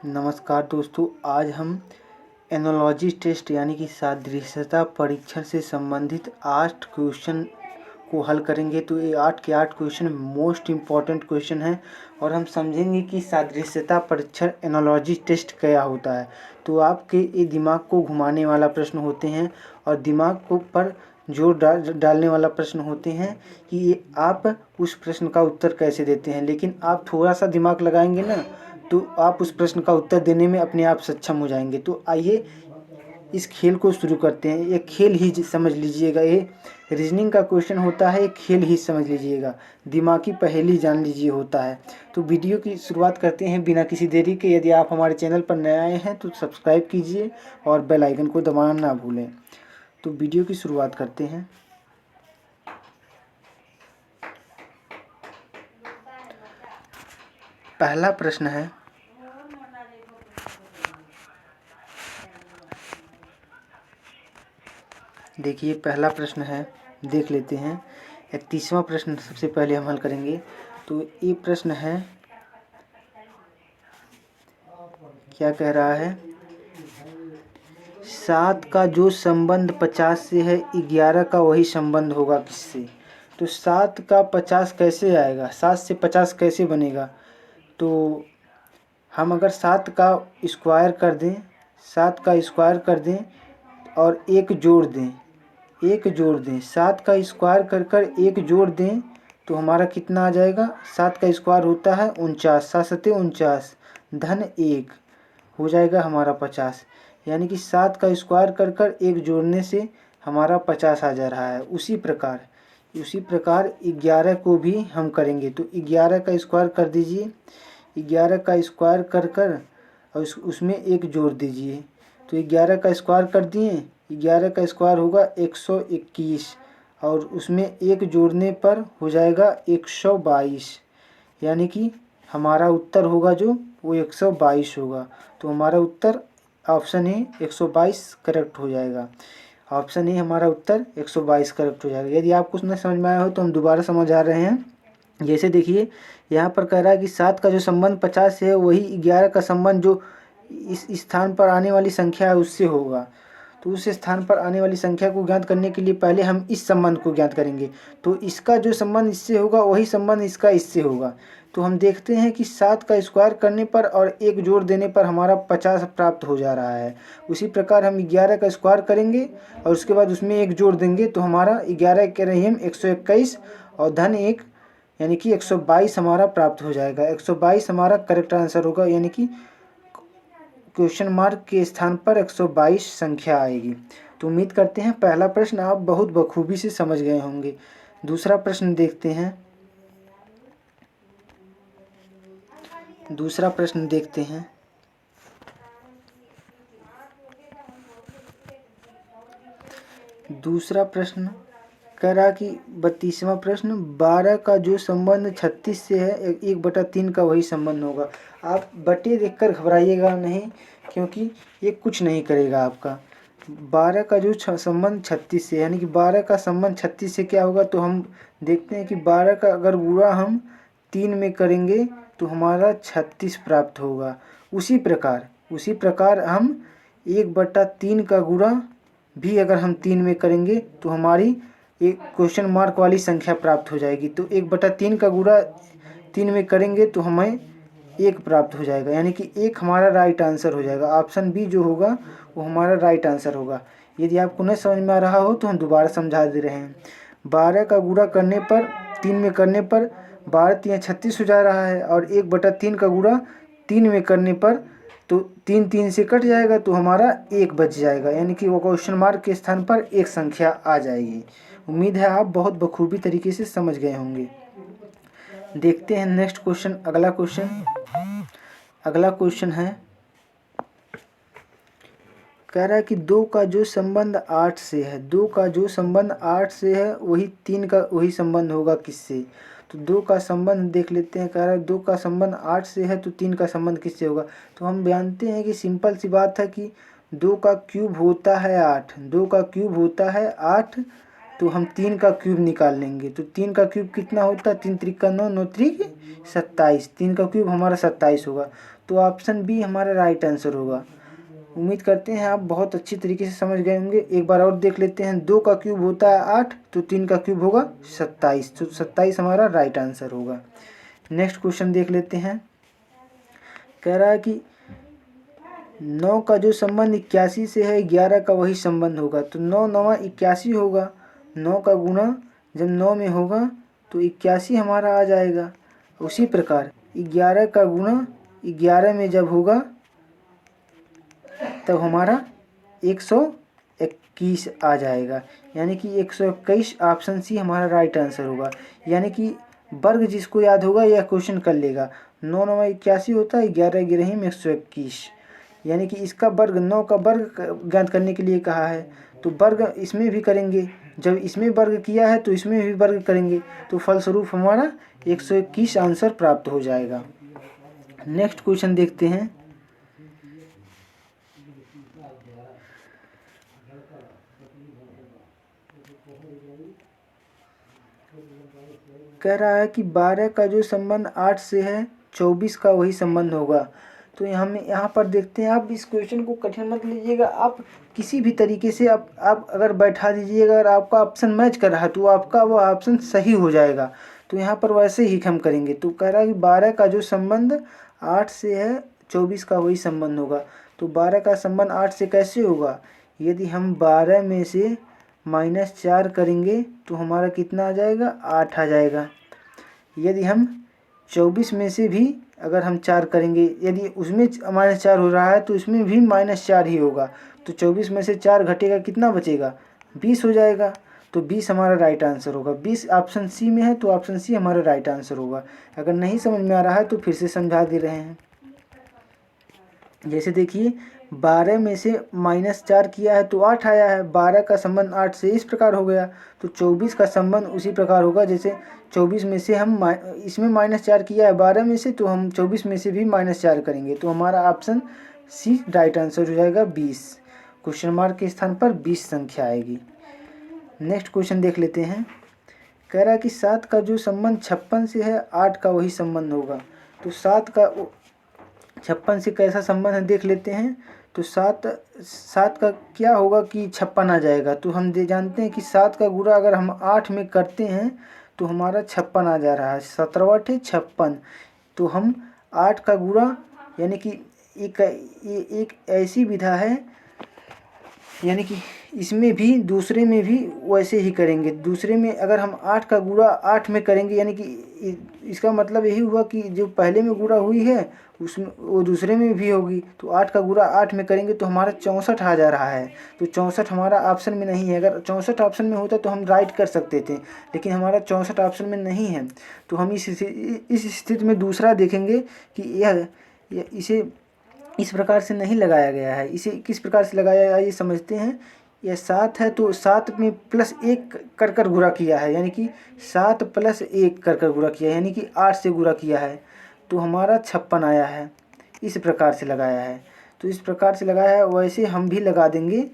नमस्कार दोस्तों, आज हम एनालॉजी टेस्ट यानी कि सादृश्यता परीक्षण से संबंधित 8 क्वेश्चन को हल करेंगे। तो ये 8 के 8 क्वेश्चन मोस्ट इम्पॉर्टेंट क्वेश्चन हैं और हम समझेंगे कि सादृश्यता परीक्षण एनालॉजी टेस्ट क्या होता है। तो आपके ये दिमाग को घुमाने वाला प्रश्न होते हैं और दिमाग को पर जोर डालने वाला प्रश्न होते हैं कि ये आप उस प्रश्न का उत्तर कैसे देते हैं। लेकिन आप थोड़ा सा दिमाग लगाएंगे ना, तो आप उस प्रश्न का उत्तर देने में अपने आप सक्षम हो जाएंगे। तो आइए इस खेल को शुरू करते हैं। ये खेल ही समझ लीजिएगा, ये रीजनिंग का क्वेश्चन होता है, खेल ही समझ लीजिएगा, दिमागी पहेली जान लीजिए होता है। तो वीडियो की शुरुआत करते हैं बिना किसी देरी के। यदि आप हमारे चैनल पर नए आए हैं तो सब्सक्राइब कीजिए और बेल आइकन को दबाना ना भूलें। तो वीडियो की शुरुआत करते हैं। पहला प्रश्न है, देखिए पहला प्रश्न है, देख लेते हैं। 31वां प्रश्न सबसे पहले हम हल करेंगे। तो ये प्रश्न है, क्या कह रहा है, 7 का जो संबंध 50 से है 11 का वही संबंध होगा किससे। तो 7 का 50 कैसे आएगा, 7 से 50 कैसे बनेगा। तो हम अगर 7 का स्क्वायर कर दें, 7 का स्क्वायर कर दें और एक जोड़ दें, 7 का स्क्वायर कर एक जोड़ दें तो हमारा कितना आ जाएगा। 7 का स्क्वायर होता है 49, 7 सत्ते 49 धन 1 हो जाएगा हमारा 50। यानी कि 7 का स्क्वायर कर एक जोड़ने से हमारा 50 आ जा रहा है। उसी प्रकार 11 को भी हम करेंगे। तो 11 का स्क्वायर कर दीजिए, 11 का स्क्वायर कर और उसमें एक जोड़ दीजिए। तो 11 का स्क्वायर कर दिए, 11 का स्क्वायर होगा 121 और उसमें एक जोड़ने पर हो जाएगा 122। यानी कि हमारा उत्तर होगा जो वो 122 होगा। तो हमारा उत्तर ऑप्शन ए 122 करेक्ट हो जाएगा। ऑप्शन ए हमारा उत्तर 122 करेक्ट हो जाएगा। यदि आपको उसमें समझ में आया हो तो हम दोबारा समझा रहे हैं। जैसे देखिए यहाँ पर कह रहा है कि 7 का जो संबंध 50 से है वही 11 का संबंध जो इस स्थान पर आने वाली संख्या है उससे होगा। तो उस स्थान पर आने वाली संख्या को ज्ञात करने के लिए पहले हम इस संबंध को ज्ञात करेंगे। तो इसका जो संबंध इससे होगा वही संबंध इसका इससे होगा। तो हम देखते हैं कि 7 का स्क्वायर करने पर और एक जोड़ देने पर हमारा 50 प्राप्त हो जा रहा है। उसी प्रकार हम 11 का स्क्वायर करेंगे और उसके बाद उसमें एक जोड़ देंगे तो हमारा 11 के रही हम 121 और धन 1 यानी कि 122 हमारा प्राप्त हो जाएगा। 122 हमारा करेक्ट आंसर होगा, यानी कि क्वेश्चन मार्क के स्थान पर 122 संख्या आएगी। तो उम्मीद करते हैं पहला प्रश्न आप बहुत बखूबी से समझ गए होंगे। दूसरा प्रश्न देखते हैं। दूसरा प्रश्न कह रहा कि 32वां प्रश्न, 12 का जो संबंध 36 से है 1/3 का वही संबंध होगा। आप बटे देखकर घबराइएगा नहीं, क्योंकि ये कुछ नहीं करेगा आपका। 12 का जो संबंध 36 से, यानी कि 12 का संबंध 36 से क्या होगा। तो हम देखते हैं कि 12 का अगर गुणा हम 3 में करेंगे तो हमारा 36 प्राप्त होगा। उसी प्रकार हम 1/3 का गुणा भी अगर हम 3 में करेंगे तो हमारी एक क्वेश्चन मार्क वाली संख्या प्राप्त हो जाएगी। तो 1/3 का गुणा 3 में करेंगे तो हमें 1 प्राप्त हो जाएगा, यानी कि 1 हमारा राइट आंसर हो जाएगा। ऑप्शन बी जो होगा वो हमारा राइट आंसर होगा। यदि आपको नहीं समझ में आ रहा हो तो हम दोबारा समझा दे रहे हैं। 12 का गुणा करने पर 3 में करने पर 12 3 36 हो जा रहा है और 1/3 का गुणा 3 में करने पर तो 3 3 से कट जाएगा तो हमारा 1 बच जाएगा, यानी कि वो क्वेश्चन मार्क के स्थान पर एक संख्या आ जाएगी। उम्मीद है आप बहुत बखूबी तरीके से समझ गए होंगे। देखते हैं नेक्स्ट क्वेश्चन। अगला क्वेश्चन है, कह रहा है कि 2 का जो संबंध 8 से है, 2 का जो संबंध 8 से है वही 3 का वही संबंध होगा किससे। तो 2 का संबंध देख लेते हैं। कह रहा है 2 का संबंध 8 से है तो 3 का संबंध किससे होगा। तो हम जानते हैं कि सिंपल सी बात है कि 2 का क्यूब होता है 8, 2 का क्यूब होता है 8, तो हम 3 का क्यूब निकाल लेंगे। तो 3 का क्यूब कितना होता है, 3 त्रिक का 9, 9 त्रिक 27, 3 का क्यूब हमारा 27 होगा। तो ऑप्शन बी हमारा राइट आंसर होगा। उम्मीद करते हैं आप बहुत अच्छी तरीके से समझ गए होंगे। एक बार और देख लेते हैं, 2 का क्यूब होता है 8, तो 3 का क्यूब होगा 27, तो 27 हमारा राइट आंसर होगा। नेक्स्ट क्वेश्चन देख लेते हैं। कह रहा है कि 9 का जो संबंध 81 से है 11 का वही संबंध होगा। तो 9 9 81 होगा, 9 का गुणा जब 9 में होगा तो 81 हमारा आ जाएगा। उसी प्रकार 11 का गुणा 11 में जब होगा तब हमारा 121 आ जाएगा, यानी कि 121 ऑप्शन सी हमारा राइट आंसर होगा। यानी कि वर्ग जिसको याद होगा यह क्वेश्चन कर लेगा। 9 9 81 होता है, 11 11 में 121, यानी कि इसका वर्ग 9 का वर्ग ज्ञात करने के लिए कहा है। तो वर्ग इसमें भी करेंगे, जब इसमें वर्ग किया है तो इसमें भी वर्ग करेंगे, तो फलस्वरूप हमारा 121 आंसर प्राप्त हो जाएगा। नेक्स्ट क्वेश्चन देखते हैं। कह रहा है कि 12 का जो संबंध 8 से है 24 का वही संबंध होगा। तो यहाँ पर देखते हैं, आप इस क्वेश्चन को कठिन मत लीजिएगा, आप किसी भी तरीके से आप अगर बैठा दीजिएगा, अगर आपका ऑप्शन मैच कर रहा है तो आपका वो ऑप्शन सही हो जाएगा। तो यहाँ पर वैसे ही हम करेंगे। तो कह रहा है कि 12 का जो संबंध 8 से है 24 का वही संबंध होगा। तो 12 का संबंध 8 से कैसे होगा? यदि हम 12 में से -4 करेंगे तो हमारा कितना आ जाएगा? 8 आ जाएगा। यदि हम 24 में से भी अगर हम 4 करेंगे, यदि उसमें -4 हो रहा है तो इसमें भी -4 ही होगा। तो 24 में से 4 घटेगा, कितना बचेगा? 20 हो जाएगा। तो 20 हमारा राइट आंसर होगा। 20 ऑप्शन सी में है, तो ऑप्शन सी हमारा राइट आंसर होगा। अगर नहीं समझ में आ रहा है तो फिर से समझा दे रहे हैं। जैसे देखिए, 12 में से -4 किया है तो 8 आया है। 12 का संबंध 8 से इस प्रकार हो गया, तो 24 का संबंध उसी प्रकार होगा। जैसे 24 में से हम इसमें -4 किया है 12 में से, तो हम 24 में से भी -4 करेंगे, तो हमारा ऑप्शन सी राइट आंसर हो जाएगा 20। क्वेश्चन मार्क के स्थान पर 20 संख्या आएगी। नेक्स्ट क्वेश्चन देख लेते हैं। कह रहा है कि 7 का जो संबंध 56 से है 8 का वही संबंध होगा। तो 7 का 56 से कैसा संबंध है देख लेते हैं। तो 7 का क्या होगा कि 56 आ जाएगा। तो हम जानते हैं कि 7 का गुणा अगर हम 8 में करते हैं तो हमारा 56 आ जा रहा है। 17 8 56। तो हम 8 का गुणा, यानी कि एक ऐसी विधा है, यानी कि इसमें भी दूसरे में भी वैसे ही करेंगे। दूसरे में अगर हम 8 का गुणा 8 में करेंगे, यानी कि इसका मतलब यही हुआ कि जो पहले में गुणा हुई है उसमें वो दूसरे में भी होगी। तो 8 का गुणा 8 में करेंगे तो हमारा 64 आ जा रहा है। तो 64 हमारा ऑप्शन में नहीं है। अगर 64 ऑप्शन में होता तो हम राइट कर सकते थे, लेकिन हमारा 64 ऑप्शन में नहीं है। तो हम इस स्थिति में दूसरा देखेंगे कि यह इसे इस प्रकार से नहीं लगाया गया है। इसे किस प्रकार से लगाया गया ये समझते हैं। यह 7 है तो 7 में +1 कर गुणा किया है, यानी कि 7 + 1 कर गुणा किया है, यानी कि 8 से गुणा किया है, तो हमारा 56 आया है। इस प्रकार से लगाया है। तो इस प्रकार से लगाया है, वैसे हम भी लगा देंगे।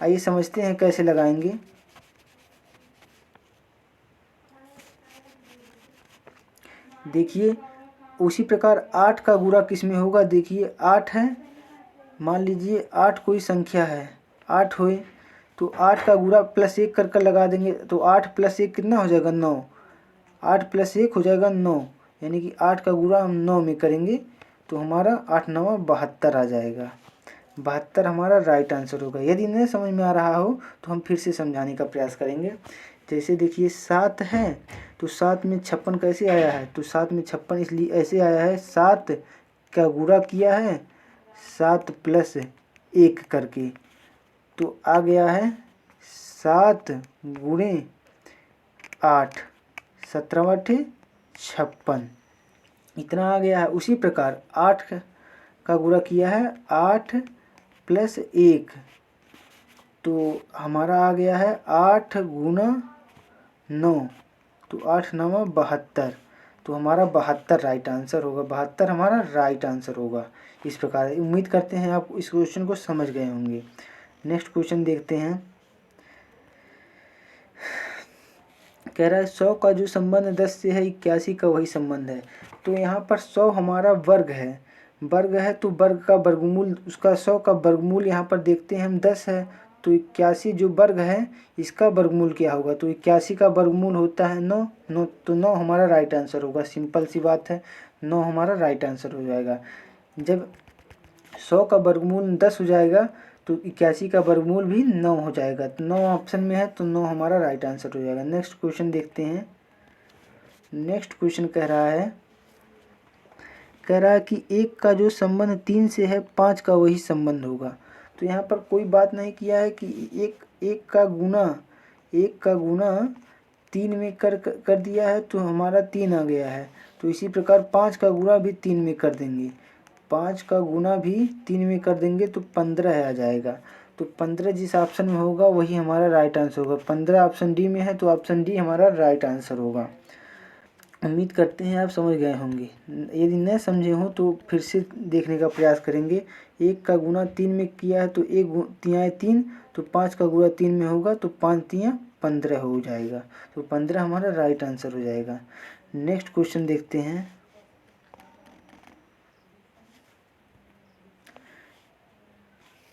आइए समझते हैं कैसे लगाएंगे। देखिए, उसी प्रकार 8 का गुणा किस में होगा? देखिए 8 है, मान लीजिए 8 कोई संख्या है, 8 हुए तो 8 का गुणा +1 कर लगा देंगे। तो 8 + 1 कितना हो जाएगा? 9। 8 + 1 हो जाएगा 9, यानी कि 8 का गुणा हम 9 में करेंगे तो हमारा 8 9 72 आ जाएगा। 72 हमारा राइट आंसर होगा। यदि नहीं समझ में आ रहा हो तो हम फिर से समझाने का प्रयास करेंगे। जैसे देखिए 7 है तो 7 में 56 कैसे आया है? तो 7 में 56 इसलिए ऐसे आया है, 7 का गुणा किया है 7 + 1 करके, तो आ गया है 7 × 8, 17 8 56, इतना आ गया है। उसी प्रकार 8 का गुणा किया है 8 + 1, तो हमारा आ गया है 8 × 9, तो 8 9 72, तो हमारा 72 राइट आंसर होगा। 72 हमारा राइट आंसर होगा। इस प्रकार उम्मीद करते हैं आप इस क्वेश्चन को समझ गए होंगे। नेक्स्ट क्वेश्चन देखते हैं। कह रहा है 100 का जो संबंध 10 से है 81 का वही संबंध है। तो यहाँ पर 100 हमारा वर्ग है, वर्ग है तो वर्ग का वर्गमूल, उसका 100 का वर्गमूल यहाँ पर देखते हैं हम 10 है, तो 81 जो वर्ग है इसका वर्गमूल क्या होगा, तो 81 का वर्गमूल होता है 9, 9 तो 9 हमारा राइट आंसर होगा। सिंपल सी बात है, 9 हमारा राइट आंसर हो जाएगा। जब 100 का वर्गमूल 10 हो जाएगा तो 81 का वर्गमूल भी 9 हो जाएगा, तो 9 ऑप्शन में है तो 9 हमारा राइट आंसर हो जाएगा। नेक्स्ट क्वेश्चन देखते हैं। नेक्स्ट क्वेश्चन कह रहा है कि 1 का जो संबंध 3 से है 5 का वही संबंध होगा। तो यहाँ पर कोई बात नहीं किया है कि एक का गुना 3 में कर दिया है तो हमारा 3 आ गया है। तो इसी प्रकार 5 का गुना भी 3 में कर देंगे, 5 का गुना भी 3 में कर देंगे तो 15 आ जाएगा। तो 15 जिस ऑप्शन में होगा वही हमारा राइट आंसर होगा। 15 ऑप्शन डी में है तो ऑप्शन डी हमारा राइट आंसर होगा। उम्मीद करते हैं आप समझ गए होंगे। यदि न समझे हों तो फिर से देखने का प्रयास करेंगे। 1 का गुना 3 में किया है तो 1 तियाँ 3, तो 5 का गुना 3 में होगा तो 5 तियाँ 15 हो जाएगा, तो 15 हमारा राइट आंसर हो जाएगा। नेक्स्ट क्वेश्चन देखते हैं।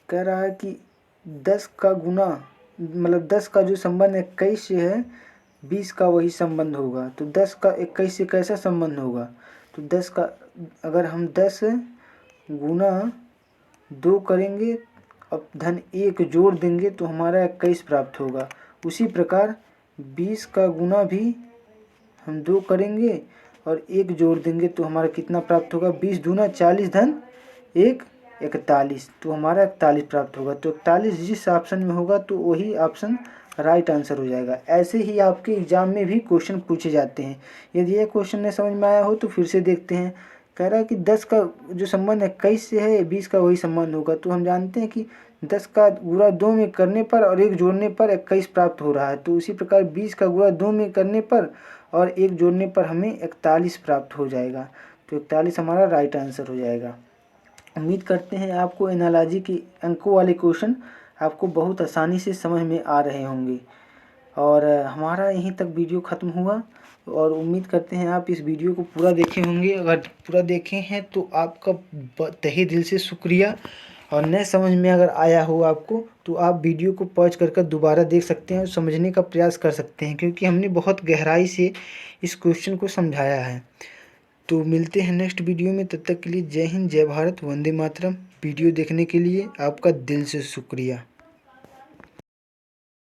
कह रहा है कि 10 का गुना मतलब 10 का जो संबंध 21 से है 20 का वही संबंध होगा। तो 10 का 21 से कैसा संबंध होगा, तो 10 का अगर हम 10 गुना 2 करेंगे अब धन 1 जोड़ देंगे तो हमारा 21 प्राप्त होगा। उसी प्रकार 20 का गुना भी हम 2 करेंगे और 1 जोड़ देंगे तो हमारा कितना प्राप्त होगा, 20 दूना 40 धन 1 41, तो हमारा 41 प्राप्त होगा। तो 41 जिस ऑप्शन में होगा तो वही ऑप्शन राइट आंसर हो जाएगा। ऐसे ही आपके एग्जाम में भी क्वेश्चन पूछे जाते हैं। यदि ये क्वेश्चन नहीं समझ में आया हो तो फिर से देखते हैं। कह रहा है कि 10 का जो संबंध 21 से है 20 का वही संबंध होगा। तो हम जानते हैं कि 10 का गुणा 2 में करने पर और 1 जोड़ने पर 21 प्राप्त हो रहा है। तो उसी प्रकार 20 का गुणा 2 में करने पर और 1 जोड़ने पर हमें 41 प्राप्त हो जाएगा। तो 41 हमारा राइट आंसर हो जाएगा। उम्मीद करते हैं आपको एनालॉजी के अंकों वाले क्वेश्चन आपको बहुत आसानी से समझ में आ रहे होंगे। और हमारा यहीं तक वीडियो ख़त्म हुआ और उम्मीद करते हैं आप इस वीडियो को पूरा देखे होंगे। अगर पूरा देखे हैं तो आपका तहे दिल से शुक्रिया। और नए समझ में अगर आया हो आपको तो आप वीडियो को पॉज कर दोबारा देख सकते हैं और समझने का प्रयास कर सकते हैं, क्योंकि हमने बहुत गहराई से इस क्वेश्चन को समझाया है। तो मिलते हैं नेक्स्ट वीडियो में, तब तक के लिए जय हिंद, जय भारत, वंदे मातरम। वीडियो देखने के लिए आपका दिल से शुक्रिया।